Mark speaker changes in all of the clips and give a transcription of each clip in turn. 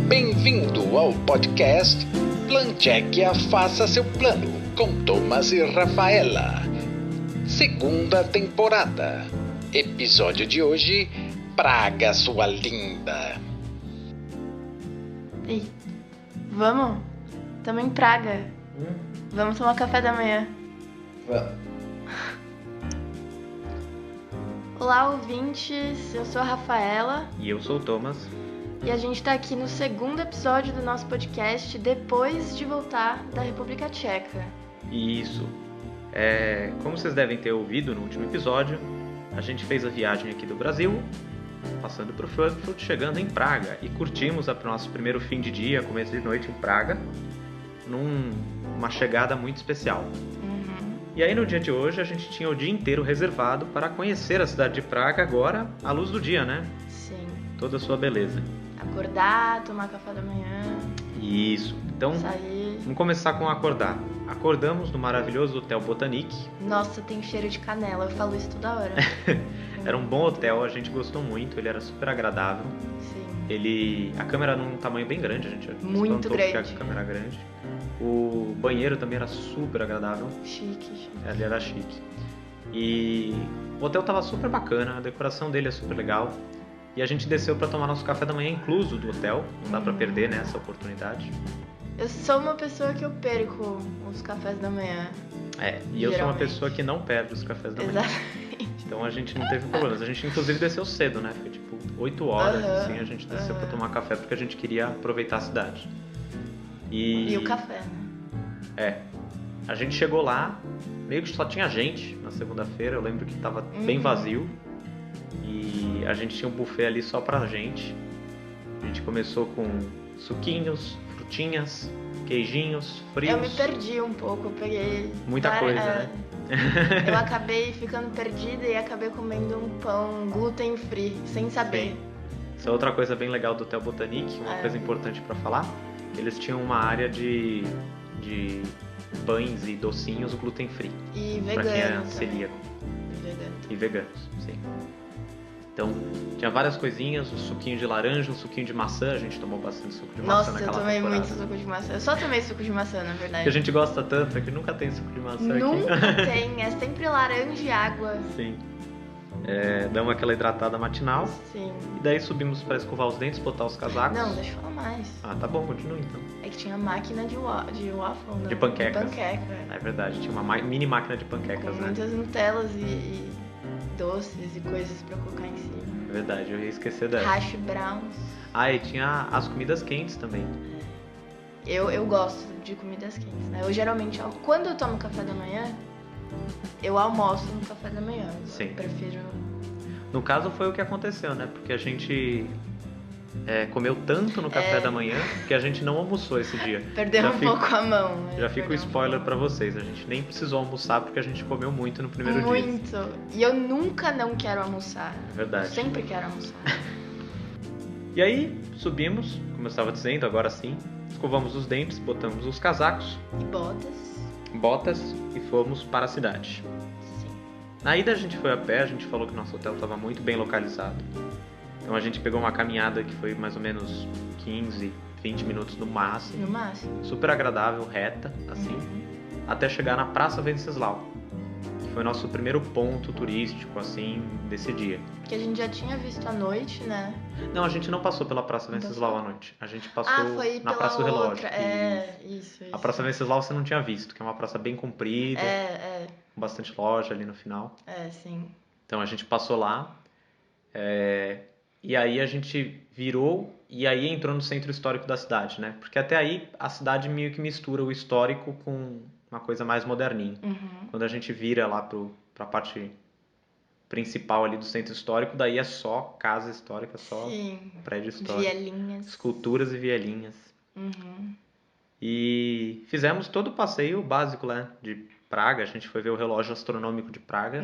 Speaker 1: Bem-vindo ao podcast Planchequia Faça Seu Plano, com Thomas e Rafaela. Segunda temporada. Episódio de hoje, Praga, sua linda.
Speaker 2: Ei, vamos? Tamo em Praga. Vamos tomar café da manhã.
Speaker 3: Vamos.
Speaker 2: Olá, ouvintes. Eu sou a Rafaela.
Speaker 3: E eu sou o Thomas.
Speaker 2: E a gente tá aqui no segundo episódio do nosso podcast, depois de voltar da República Tcheca.
Speaker 3: Isso. Como vocês devem ter ouvido no último episódio, a gente fez a viagem aqui do Brasil, passando por Frankfurt, chegando em Praga. E curtimos o nosso primeiro fim de dia, começo de noite em Praga, numa chegada muito especial. E aí no dia de hoje a gente tinha o dia inteiro reservado para conhecer a cidade de Praga agora à luz do dia, né?
Speaker 2: Sim.
Speaker 3: Toda a sua beleza.
Speaker 2: Acordar, tomar café da manhã.
Speaker 3: Isso. Então,
Speaker 2: Sair.
Speaker 3: vamos começar com acordar. Acordamos no maravilhoso Hotel Botanique.
Speaker 2: Nossa, tem cheiro de canela, eu falo isso toda hora.
Speaker 3: Era um bom hotel, a gente gostou muito, ele era super agradável.
Speaker 2: Sim.
Speaker 3: A câmera era num tamanho bem grande, a gente
Speaker 2: Muito
Speaker 3: espantou porque
Speaker 2: grande.
Speaker 3: a câmera era grande. O banheiro também era super agradável,
Speaker 2: Chique.
Speaker 3: ele era chique. E o hotel tava super bacana, a decoração dele é super legal. E a gente desceu para tomar nosso café da manhã incluso do hotel, não dá para perder, né, essa oportunidade.
Speaker 2: Eu sou uma pessoa que eu perco os cafés da manhã.
Speaker 3: E eu sou uma
Speaker 2: Geralmente.
Speaker 3: pessoa que não perde os cafés da manhã.
Speaker 2: Exatamente.
Speaker 3: Então a gente não teve problemas. A gente inclusive desceu cedo, né? Foi tipo 8 horas,
Speaker 2: Aham,
Speaker 3: assim, a gente desceu pra tomar café porque a gente queria aproveitar a cidade.
Speaker 2: E o café, né?
Speaker 3: A gente chegou lá, meio que só tinha gente na segunda-feira, eu lembro que tava bem vazio. E a gente tinha um buffet ali só pra gente. A gente começou com suquinhos, frutinhas, queijinhos, frios.
Speaker 2: Eu me perdi um pouco, eu peguei...
Speaker 3: Muita coisa, né?
Speaker 2: Eu acabei ficando perdida e acabei comendo um pão gluten free, sem saber.
Speaker 3: Sim. Isso é outra coisa bem legal do Hotel Botanique, uma coisa importante pra falar. Eles tinham uma área de pães e docinhos gluten free.
Speaker 2: E
Speaker 3: Pra quem é
Speaker 2: vegano.
Speaker 3: celíaco.
Speaker 2: Vegano.
Speaker 3: E veganos, sim. Então, tinha várias coisinhas, um suquinho de laranja, um suquinho de maçã, a gente tomou bastante suco de maçã
Speaker 2: Nossa, eu
Speaker 3: naquela
Speaker 2: tomei
Speaker 3: temporada.
Speaker 2: muito suco de maçã. Eu só tomei suco de maçã, na verdade.
Speaker 3: Que a gente gosta tanto, é que nunca tem suco de maçã
Speaker 2: Nunca
Speaker 3: aqui.
Speaker 2: tem, é sempre laranja e água.
Speaker 3: Sim. Damos aquela hidratada matinal,
Speaker 2: Sim.
Speaker 3: e daí subimos para escovar os dentes, botar os casacos.
Speaker 2: Não, deixa eu falar mais.
Speaker 3: Ah, tá bom, continua então.
Speaker 2: É que tinha máquina de waffle, né?
Speaker 3: De panquecas.
Speaker 2: De panqueca.
Speaker 3: É verdade, tinha uma mini máquina de panquecas,
Speaker 2: Com
Speaker 3: né?
Speaker 2: muitas Nutellas e doces e coisas pra colocar em cima.
Speaker 3: É verdade, eu ia esquecer dessa.
Speaker 2: Hash browns.
Speaker 3: Ah, e tinha as comidas quentes também.
Speaker 2: Eu gosto de comidas quentes, né? Eu geralmente, quando eu tomo café da manhã, eu almoço no café da manhã.
Speaker 3: Sim.
Speaker 2: Eu prefiro...
Speaker 3: No caso foi o que aconteceu, né? Porque a gente comeu tanto no café da manhã que a gente não almoçou esse dia.
Speaker 2: Perdemos um pouco a mão. Né?
Speaker 3: Já fica o
Speaker 2: Perdemos
Speaker 3: spoiler
Speaker 2: um
Speaker 3: pra vocês. A gente nem precisou almoçar porque a gente comeu muito no primeiro dia.
Speaker 2: Muito. E eu nunca não quero almoçar.
Speaker 3: É verdade.
Speaker 2: Eu sempre quero almoçar.
Speaker 3: E aí, subimos, como eu estava dizendo, agora sim. Escovamos os dentes, botamos os casacos,
Speaker 2: E botas.
Speaker 3: botas e fomos para a cidade.
Speaker 2: Sim.
Speaker 3: Na ida a gente foi a pé, a gente falou que nosso hotel estava muito bem localizado. Então a gente pegou uma caminhada que foi mais ou menos 15, 20 minutos no máximo.
Speaker 2: No máximo.
Speaker 3: Super agradável, reta, assim, até chegar na Praça Venceslau, que foi nosso primeiro ponto turístico, assim, desse dia.
Speaker 2: Que a gente já tinha visto à noite, né?
Speaker 3: Não, a gente não passou pela Praça Venceslau à noite. A gente passou
Speaker 2: Foi
Speaker 3: na
Speaker 2: pela
Speaker 3: Praça do Relógio.
Speaker 2: outra. Isso.
Speaker 3: A Praça Venceslau você não tinha visto, que é uma praça bem comprida, com bastante loja ali no final.
Speaker 2: Sim.
Speaker 3: Então a gente passou lá, e aí a gente virou e aí entrou no centro histórico da cidade, né? Porque até aí a cidade meio que mistura o histórico com uma coisa mais moderninha. Quando a gente vira lá pra parte principal ali do centro histórico, daí é só casa histórica, só
Speaker 2: Sim.
Speaker 3: prédio histórico.
Speaker 2: Vielinhas.
Speaker 3: Esculturas e vielinhas. E fizemos todo o passeio básico, né, de Praga. A gente foi ver o relógio astronômico de Praga,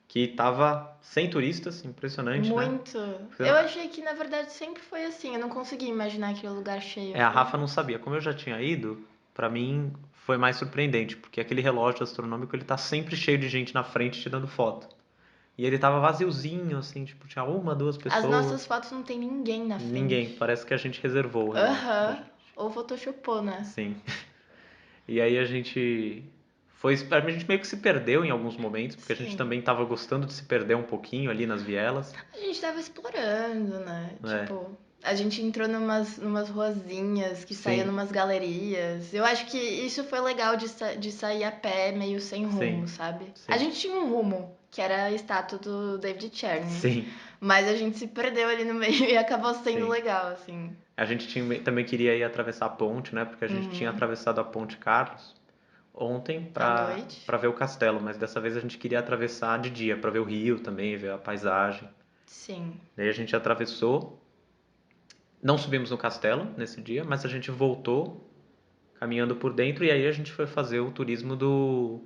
Speaker 3: que tava sem turistas, impressionante, né?
Speaker 2: Muito. Eu achei que, na verdade, sempre foi assim. Eu não conseguia imaginar aquele lugar cheio.
Speaker 3: A Rafa não sabia. Como eu já tinha ido, pra mim foi mais surpreendente, porque aquele relógio astronômico, ele tá sempre cheio de gente na frente tirando foto. E ele tava vaziozinho, assim, tipo, tinha uma, duas
Speaker 2: As
Speaker 3: pessoas.
Speaker 2: nossas fotos não tem ninguém na frente.
Speaker 3: Ninguém, parece que a gente reservou o relógio pra
Speaker 2: Aham.
Speaker 3: gente.
Speaker 2: Ou photoshopou, né?
Speaker 3: Sim. E aí a gente a gente meio que se perdeu em alguns momentos, porque a gente
Speaker 2: Sim.
Speaker 3: também tava gostando de se perder um pouquinho ali nas vielas.
Speaker 2: A gente tava explorando, né?
Speaker 3: É.
Speaker 2: Tipo, a gente entrou numas ruazinhas que
Speaker 3: Sim.
Speaker 2: saía numas galerias. Eu acho que isso foi legal de sair a pé, meio sem rumo,
Speaker 3: Sim.
Speaker 2: sabe?
Speaker 3: Sim.
Speaker 2: A gente tinha um rumo, que era a estátua do David Cherney.
Speaker 3: Sim.
Speaker 2: Mas a gente se perdeu ali no meio e acabou sendo
Speaker 3: Sim.
Speaker 2: legal, assim.
Speaker 3: A gente também queria ir atravessar a ponte, né? Porque a gente tinha atravessado a Ponte Carlos ontem
Speaker 2: À noite.
Speaker 3: pra ver o castelo, mas dessa vez a gente queria atravessar de dia, pra ver o rio também, ver a paisagem.
Speaker 2: Sim.
Speaker 3: Daí a gente atravessou, não subimos no castelo nesse dia, mas a gente voltou caminhando por dentro e aí a gente foi fazer o turismo do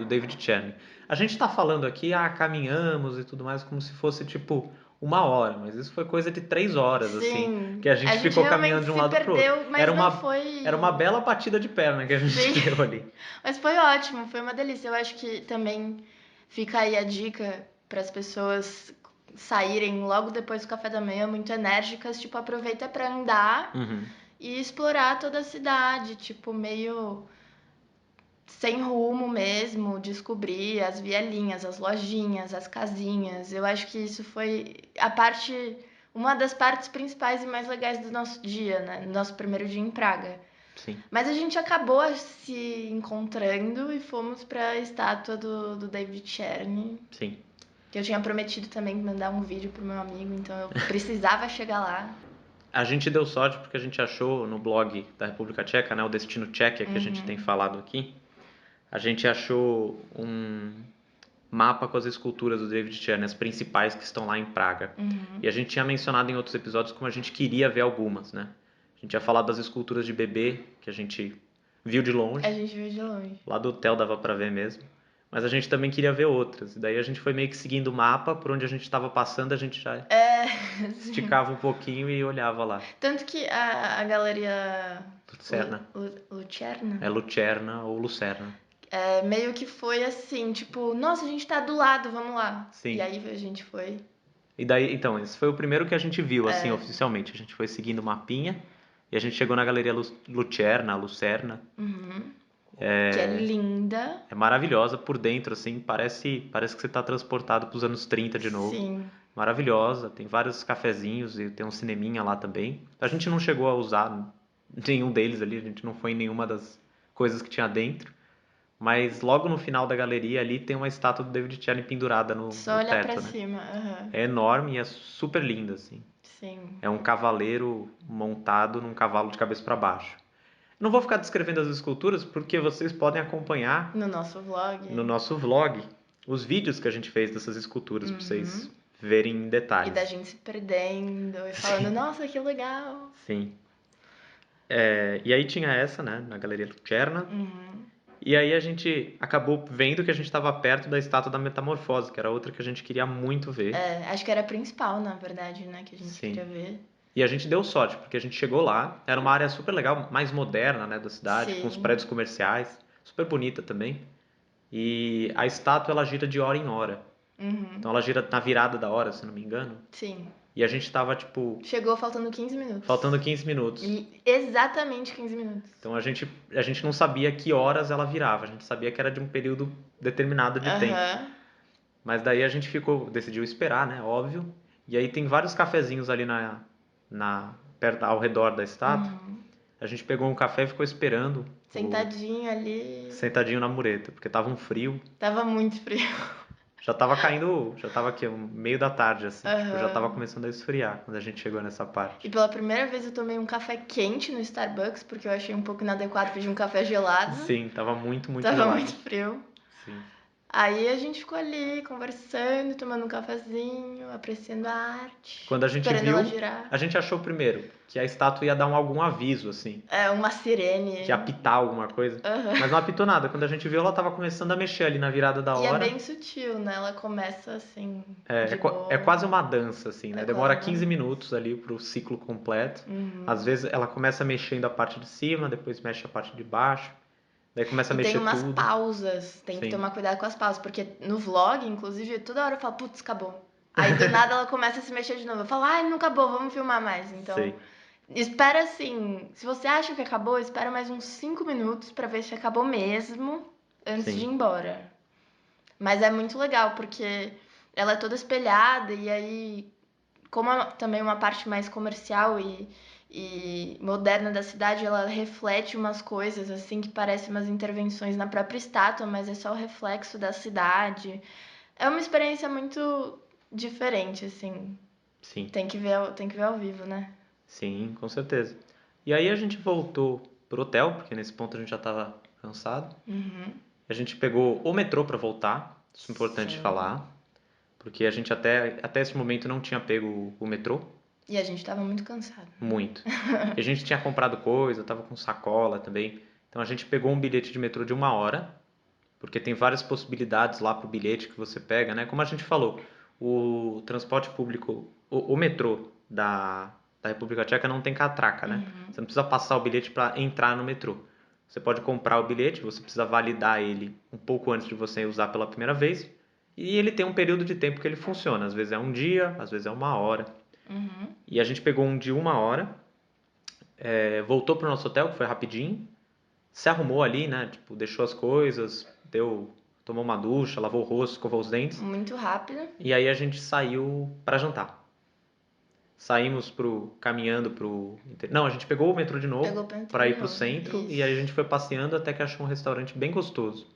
Speaker 3: David Cherney. A gente tá falando aqui, caminhamos e tudo mais, como se fosse tipo 1 hora, mas isso foi coisa de 3 horas, assim,
Speaker 2: Sim.
Speaker 3: que a gente ficou caminhando de um lado pro outro.
Speaker 2: Perdeu, mas não foi...
Speaker 3: Era uma bela batida de perna que a gente
Speaker 2: Sim.
Speaker 3: deu ali.
Speaker 2: Mas foi ótimo, foi uma delícia. Eu acho que também fica aí a dica para as pessoas saírem logo depois do café da manhã muito enérgicas, tipo, aproveita para andar e explorar toda a cidade, tipo, meio sem rumo mesmo, descobrir as vielinhas, as lojinhas, as casinhas. Eu acho que isso foi uma das partes principais e mais legais do nosso dia, né? No nosso primeiro dia em Praga.
Speaker 3: Sim.
Speaker 2: Mas a gente acabou se encontrando e fomos para a estátua do David Cherney.
Speaker 3: Sim.
Speaker 2: Que eu tinha prometido também mandar um vídeo pro meu amigo, então eu precisava chegar lá.
Speaker 3: A gente deu sorte porque a gente achou no blog da República Tcheca, né, o Destino Tchequia, que a gente tem falado aqui, a gente achou um mapa com as esculturas do David Cherney, as principais que estão lá em Praga. E a gente tinha mencionado em outros episódios como a gente queria ver algumas, né? A gente tinha falado das esculturas de bebê, que a gente viu de longe.
Speaker 2: A gente viu de longe.
Speaker 3: Lá do hotel dava pra ver mesmo. Mas a gente também queria ver outras. E daí a gente foi meio que seguindo o mapa, por onde a gente estava passando, a gente já esticava um pouquinho e olhava lá.
Speaker 2: Tanto que a galeria
Speaker 3: Lucerna.
Speaker 2: Lucerna?
Speaker 3: É Lucerna ou Lucerna.
Speaker 2: Meio que foi assim, tipo, nossa, a gente tá do lado, vamos lá.
Speaker 3: Sim.
Speaker 2: E aí a gente foi.
Speaker 3: E daí, então, esse foi o primeiro que a gente viu, assim, oficialmente. A gente foi seguindo o mapinha e a gente chegou na galeria Lucerna.
Speaker 2: Que é linda.
Speaker 3: É maravilhosa por dentro, assim, parece que você tá transportado pros anos 30 de novo.
Speaker 2: Sim.
Speaker 3: Maravilhosa, tem vários cafezinhos e tem um cineminha lá também. A gente não chegou a usar nenhum deles ali, a gente não foi em nenhuma das coisas que tinha dentro. Mas logo no final da galeria ali tem uma estátua do David Cherney pendurada no
Speaker 2: Só olhar
Speaker 3: teto,
Speaker 2: pra
Speaker 3: né?
Speaker 2: cima.
Speaker 3: É enorme e é super linda, assim.
Speaker 2: Sim.
Speaker 3: É um cavaleiro montado num cavalo de cabeça para baixo. Não vou ficar descrevendo as esculturas porque vocês podem acompanhar
Speaker 2: No nosso vlog.
Speaker 3: no nosso vlog os vídeos que a gente fez dessas esculturas para vocês verem em detalhes.
Speaker 2: E da gente se perdendo e falando, nossa, que legal.
Speaker 3: Sim. E aí tinha essa, né, na Galeria Lucerna. E aí a gente acabou vendo que a gente estava perto da estátua da Metamorfose, que era outra que a gente queria muito ver.
Speaker 2: Acho que era a principal, na verdade, né, que a gente
Speaker 3: Sim.
Speaker 2: queria ver.
Speaker 3: E a gente deu sorte, porque a gente chegou lá, era uma área super legal, mais moderna, né, da cidade,
Speaker 2: Sim.
Speaker 3: com os prédios comerciais, super bonita também. E a estátua, ela gira de hora em hora. Então ela gira na virada da hora, se não me engano.
Speaker 2: Sim.
Speaker 3: E a gente tava, tipo,
Speaker 2: Chegou faltando 15 minutos.
Speaker 3: faltando 15 minutos.
Speaker 2: Exatamente 15 minutos.
Speaker 3: Então a gente não sabia que horas ela virava, a gente sabia que era de um período determinado de tempo. Mas daí a gente decidiu esperar, né, óbvio. E aí tem vários cafezinhos ali perto, ao redor da estátua. A gente pegou um café e ficou esperando.
Speaker 2: Sentadinho ali.
Speaker 3: Sentadinho na mureta, porque tava um frio.
Speaker 2: Tava muito frio.
Speaker 3: Já tava aqui, meio da tarde, assim. Tipo, já tava começando a esfriar quando a gente chegou nessa parte.
Speaker 2: E pela primeira vez eu tomei um café quente no Starbucks, porque eu achei um pouco inadequado pedir um café gelado.
Speaker 3: Sim, tava muito, muito
Speaker 2: Tava
Speaker 3: gelado.
Speaker 2: muito frio.
Speaker 3: Sim.
Speaker 2: Aí a gente ficou ali conversando, tomando um cafezinho, apreciando a arte.
Speaker 3: Quando a gente
Speaker 2: esperando
Speaker 3: viu,
Speaker 2: ela girar.
Speaker 3: a gente achou primeiro que a estátua ia dar algum aviso, assim.
Speaker 2: Uma sirene.
Speaker 3: Que ia apitar alguma coisa. Mas não apitou nada. Quando a gente viu, ela tava começando a mexer ali na virada da hora.
Speaker 2: E é bem sutil, né? Ela começa assim.
Speaker 3: É quase uma dança, assim, né? Demora
Speaker 2: quase
Speaker 3: 15 minutos ali pro ciclo completo.
Speaker 2: Uhum.
Speaker 3: Às vezes ela começa mexendo a parte de cima, depois mexe a parte de baixo. Daí começa a mexer tudo.
Speaker 2: Tem umas pausas, tem que tomar cuidado com as pausas, porque no vlog, inclusive, toda hora eu falo, putz, acabou. Aí do nada ela começa a se mexer de novo. Eu falo, ai, não acabou, vamos filmar mais. Então, espera assim, se você acha que acabou, espera mais uns 5 minutos pra ver se acabou mesmo antes de ir embora. Mas é muito legal, porque ela é toda espelhada e aí, como é também uma parte mais comercial e moderna da cidade, ela reflete umas coisas assim que parecem umas intervenções na própria estátua, mas é só o reflexo da cidade. É uma experiência muito diferente, assim.
Speaker 3: Sim.
Speaker 2: Tem que ver ao vivo, né?
Speaker 3: Sim, com certeza. E aí a gente voltou pro hotel, porque nesse ponto a gente já estava cansado. A gente pegou o metrô para voltar, isso é importante falar, porque a gente até esse momento não tinha pego o metrô.
Speaker 2: E a gente tava muito cansado.
Speaker 3: Muito. E a gente tinha comprado coisa, tava com sacola também. Então a gente pegou um bilhete de metrô de 1 hora, porque tem várias possibilidades lá pro bilhete que você pega, né? Como a gente falou, o transporte público, o metrô da República Tcheca não tem catraca, né? Você não precisa passar o bilhete para entrar no metrô. Você pode comprar o bilhete, você precisa validar ele um pouco antes de você usar pela primeira vez. E ele tem um período de tempo que ele funciona. Às vezes é 1 dia, às vezes é 1 hora. E a gente pegou um de 1 hora, voltou pro nosso hotel, que foi rapidinho, se arrumou ali, né? Tipo, deixou as coisas, tomou uma ducha, lavou o rosto, escovou os dentes.
Speaker 2: Muito rápido.
Speaker 3: E aí a gente saiu para jantar. Saímos caminhando pro... Não, a gente pegou o metrô de novo para ir pro centro. Isso. E aí a gente foi passeando até que achou um restaurante bem gostoso.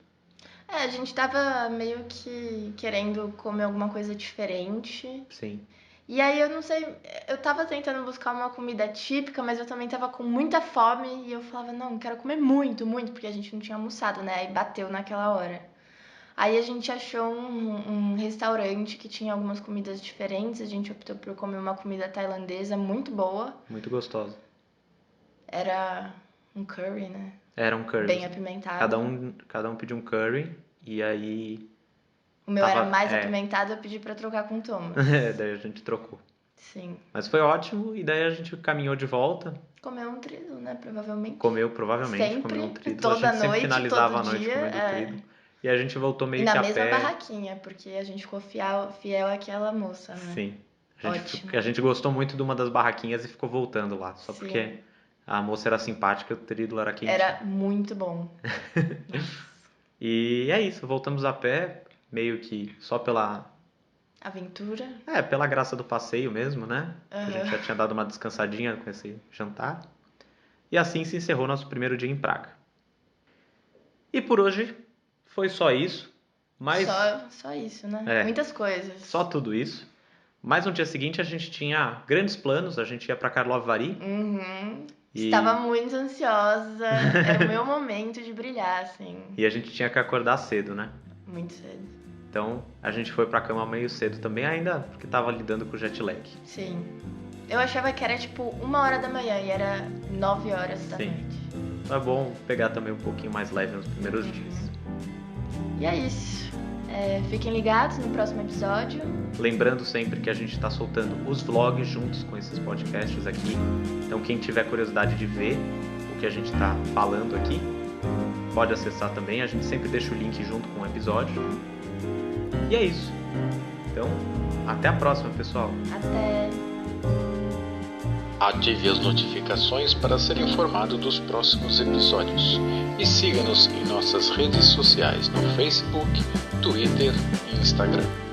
Speaker 2: A gente tava meio que querendo comer alguma coisa diferente.
Speaker 3: Sim.
Speaker 2: E aí eu não sei, eu tava tentando buscar uma comida típica, mas eu também tava com muita fome e eu falava, não, quero comer muito, muito, porque a gente não tinha almoçado, né? Aí bateu naquela hora. Aí a gente achou um restaurante que tinha algumas comidas diferentes, a gente optou por comer uma comida tailandesa muito boa.
Speaker 3: Muito gostosa.
Speaker 2: Era um curry, né?
Speaker 3: Era um curry.
Speaker 2: Bem apimentado.
Speaker 3: Cada um pediu um curry e aí...
Speaker 2: O meu era mais apimentado, eu pedi pra trocar com o Thomas.
Speaker 3: Daí a gente trocou.
Speaker 2: Sim.
Speaker 3: Mas foi ótimo, e daí a gente caminhou de volta.
Speaker 2: Comeu um trido, né? Provavelmente.
Speaker 3: Comeu um trido.
Speaker 2: Toda
Speaker 3: a gente
Speaker 2: noite,
Speaker 3: sempre finalizava
Speaker 2: todo
Speaker 3: a noite
Speaker 2: dia,
Speaker 3: comendo trido. E a gente voltou meio que a pé.
Speaker 2: Na mesma barraquinha, porque a gente ficou fiel àquela moça, né?
Speaker 3: Sim. A gente gostou muito de uma das barraquinhas e ficou voltando lá. Só porque a moça era simpática e o trido era quente.
Speaker 2: Era muito bom.
Speaker 3: E é isso, voltamos a pé, meio que só pela...
Speaker 2: Aventura.
Speaker 3: Pela graça do passeio mesmo, né? A gente já tinha dado uma descansadinha com esse jantar. E assim se encerrou nosso primeiro dia em Praga. E por hoje foi só isso. Mas...
Speaker 2: Só isso, né? Muitas coisas.
Speaker 3: Só tudo isso. Mas no dia seguinte a gente tinha grandes planos. A gente ia pra Karlovy Vary.
Speaker 2: Estava muito ansiosa. Era o meu momento de brilhar, assim.
Speaker 3: E a gente tinha que acordar cedo, né?
Speaker 2: Muito cedo.
Speaker 3: Então a gente foi pra cama meio cedo também, ainda porque tava lidando com o jet lag.
Speaker 2: Sim. Eu achava que era tipo 1 hora da manhã e era 9 horas da noite.
Speaker 3: Então é bom pegar também um pouquinho mais leve nos primeiros dias.
Speaker 2: E é isso. Fiquem ligados no próximo episódio.
Speaker 3: Lembrando sempre que a gente está soltando os vlogs juntos com esses podcasts aqui. Então quem tiver curiosidade de ver o que a gente está falando aqui, pode acessar também. A gente sempre deixa o link junto com o episódio. E é isso. Então, até a próxima, pessoal.
Speaker 2: Até.
Speaker 1: Ative as notificações para ser informado dos próximos episódios. E siga-nos em nossas redes sociais no Facebook, Twitter e Instagram.